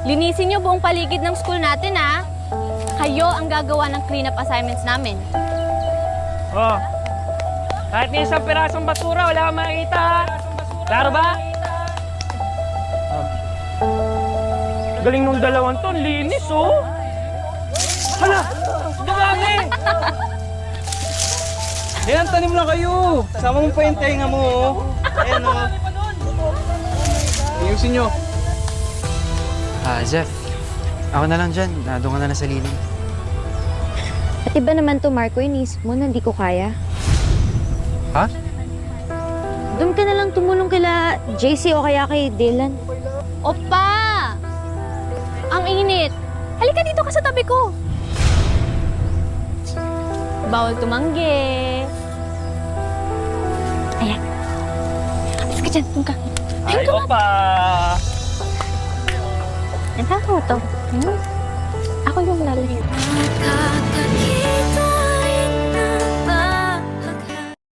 Linisin niyo buong paligid ng school natin, ha? Kayo ang gagawa ng cleanup assignments namin. Oh. Kahit may isang pirasong basura, wala kang makikita, ha? Klaro ba? Oh. Galing nung dalawang to, linis, oh. Hala! Dumami! Yan, tanim lang kayo. Sama mo pa yung tenga mo, oh. Ayan, oh. Ayusin nyo. Jeff, ako na lang dyan. Doon ka na sa lilim. At iba naman to, Marco, inisip mo na hindi ko kaya. Ha? Doon ka na lang tumulong kila JC o kaya kay Dylan. Opa! Ang init. Halika dito ka sa tabi ko. Bawal tumanggi. Ayan. Kapis ka dyan. Doon ka. Ay, opa! Ang tao to. Ako yung lalaki.